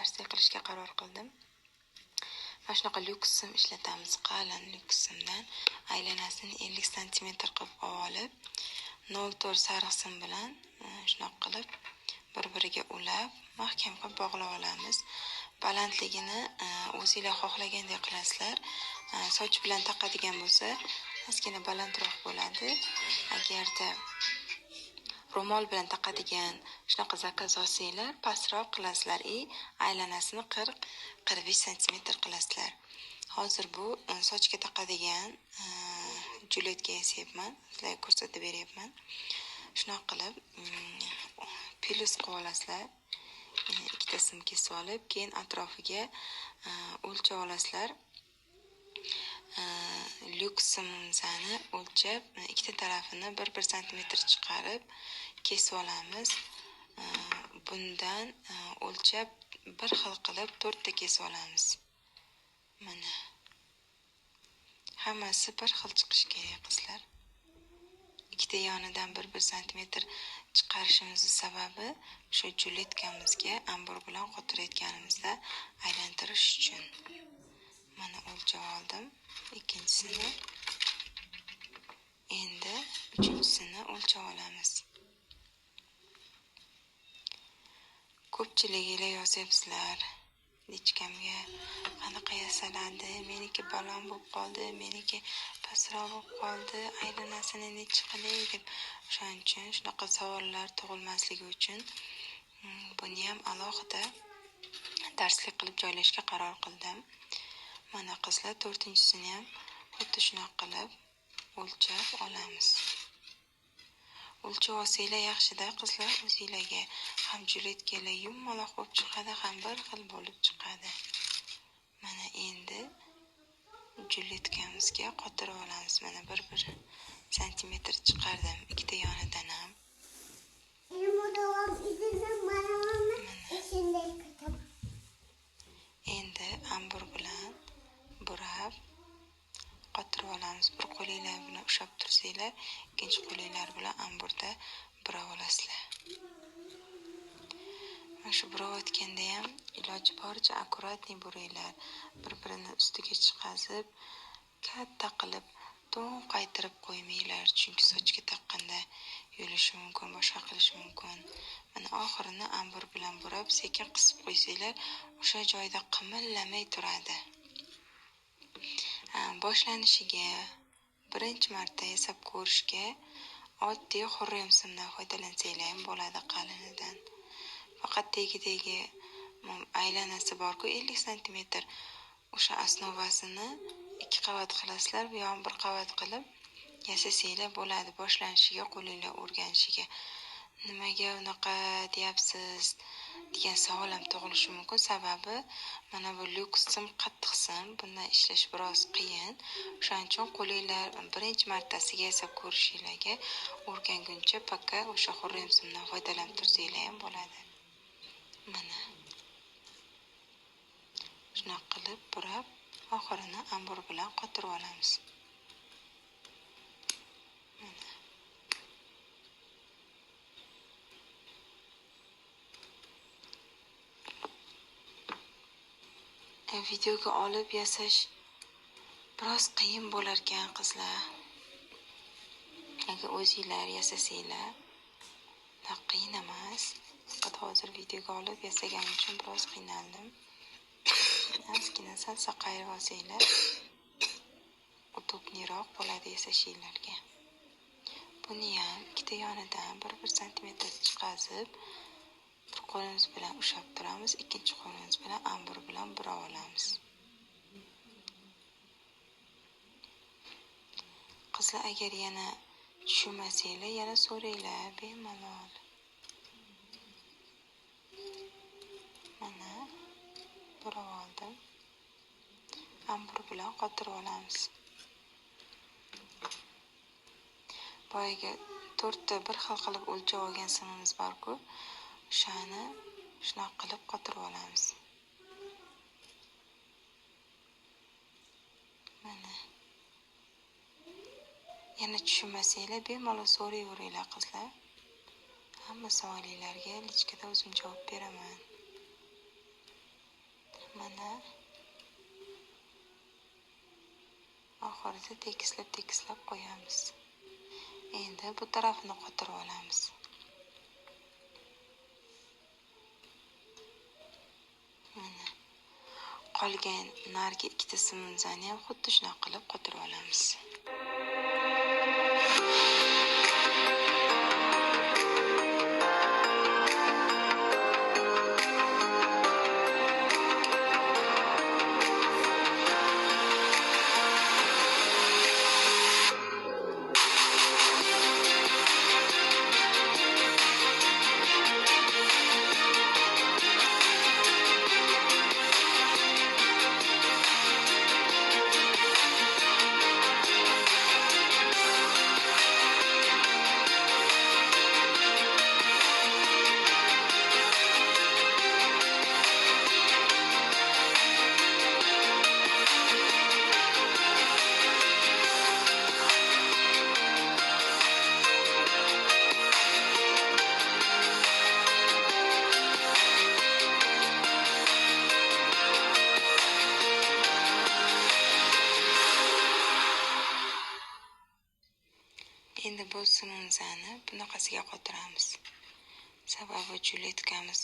darslik qilishga qaror qildim. Mana shunaqa lyuks sim ishlatamiz. Qalin lyuks simdan aylanasini 50 cm qilib olib, 0.4 sariq sim bilan shunaqa qilib bir-biriga ulab, mahkam qilib bog'lab olamiz. Balandligini o'zingizlar xohlagandek qilasizlar. Soch bilan taqadigan bo'lsa, ozgina balandroq bo'ladi. Agarda ro'mol bilan taqadigan shunaqa zakaz olsanglar, pastroq qilasizlar. Aylanasini 40-45 cm qilasizlar. Hozir bu sochga taqadigan juletga yasayapman. Sizlarga ko'rsatib beryapman. Shunaqa qilib pilus qilib olasizlar. Ikkita sim kesib olib, keyin atrofiga o'lchab olasizlar. Lyuks simimizni o'lchab, ikkita tarafini 1 cm chiqarib kesib olamiz. Bundan o'lchab bir xil qilib 4 ta kesib olamiz. Mana hammasi bir xil chiqishi kerak qizlar. Ikkita yonidan 1 cm chiqarishimizning sababi shu juletkamizga ambur bilan qotirayotganimizda aylantirish uchun. Mana o'lchab oldim. Ikkinchisini, endi uchinchisini o'lchab olamiz. Ko'pchiliginglar yozyapsizlar, lichkamga qanaqa yasaladi, meniki balon bo'lib qoldi, meniki pastroq bo'lib qoldi, aylanasini necha qilay deb. Shuning uchun shunaqa savollar tug'ilmasligi uchun buni ham alohida darslik qilib joylashga qaror qildim. Mana qizlar, 4-chisini ham xuddi shunaqa qilib o'lchab olamiz. O'lchab olsanglar yaxshida qizlar, o'zingizlarga ham juletkalar yumaloq bo'lib chiqadi, ham bir xil bo'lib chiqadi. Mana endi juletkamizga qotirib olamiz. Mana 1 cm chiqardim ikkita yonidan ham. Endi ambur bilan burab qotirib olamiz. Bir qo'linglar bilan ushlab tursanglar, ikkinchi qo'linglar bilan amburda burab olasizlar. Mana shu burayotganda ham iloji boricha akkuratni buringlar. Bir-birini ustiga chiqazib, katta qilib to'ng qaytirib qo'ymanglar, chunki sochga taqqanda yo'lishi mumkin, boshqa qilishi mumkin. Mana oxirini ambur bilan burab, sekin qisib qo'ysanglar, o'sha joyda qimillamay turadi. Boshlanishiga birinchi marta yasab ko'rishga oddiy xurrem simdan foydalansanglar ham bo'ladi, qalinidan. Faqat tegi aylanasi bor-ku 50 cm. O'sha osnovasini 2 qavat qilasizlar, bu ham 1 qavat qilib yasasanglar bo'ladi, boshlanishiga, qo'linglar o'rganishiga. Nimaga unaqa deyapsiz degan savol ham tug'ilishi mumkin. Sababi mana bu lyuks sim qattiq sim, bundan ishlash biroz qiyin. Shuning uchun qo'linglar birinchi martasiga yasab ko'rishinglarga o'rganguncha paka o'sha xurrem simdan foydalanib tursanglar ham bo'ladi. Mana shunaqa qilib burab, oxirini ambur bilan qotirib olamiz. Videoga olib yasash biroz qiyin bo'lar ekan qizlar. Agar o'zingizlar yasasanglar, qiyin emas. Faqat hozir videoga olib yasaganim uchun biroz qiynaldim. Ozgina sal qayirib olsanglar, udobniroq bo'ladi yasashinglarga. Buni ham ikkita yonidan 1 cm chiqazib, bir qo'limiz bilan ushlab turamiz, ikkinchi qo'limiz bilan ambur bilan burab olamiz. Qizlar, agar yana tushunmasanglar, yana so'ranglar, bemalol. Mana burab oldim. Ambur bilan qotirib olamiz. Boyaga 4 ta bir xil qilib o'lchab olgan simimiz bor-ku, o'shani shunaqa qilib qotirib olamiz. Mana. Yana tushunmasanglar, bemalol so'rayveringlar qizlar. Hamma savolinglarga lichkada o'zim javob beraman. Mana oxirida tekislab qo'yamiz. Endi bu tarafini qotirib olamiz. Mana qolgan narigi ikkita simonzani ham xuddi shunaqa qilib qotirib olamiz. Endi bu simonzani bunaqasiga qotiramiz. Sababi juletkamiz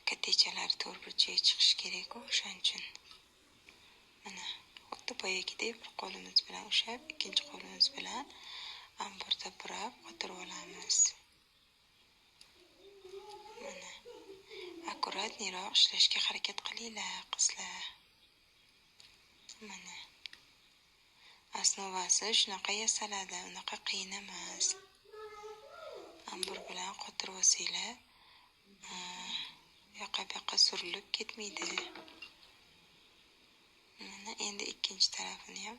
katechalari to'rtburchak chiqishi kerak-ku, o'shaning uchun. Mana xuddi boyagidek bir qo'limiz bilan ushlab, ikkinchi qo'limiz bilan amburda burab qotirib olamiz. Mana akkuratliroq ishlashga harakat qilinglar, qizlar. Mana osnovasi shunaqa yasaladi, unaqa qiyin emas. Ambur bilan qotirib olsanglar, yoqa-yoqqa surilib ketmaydi. Mana endi ikkinchi tarafini ham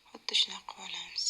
xuddi shunaqa qilib olamiz.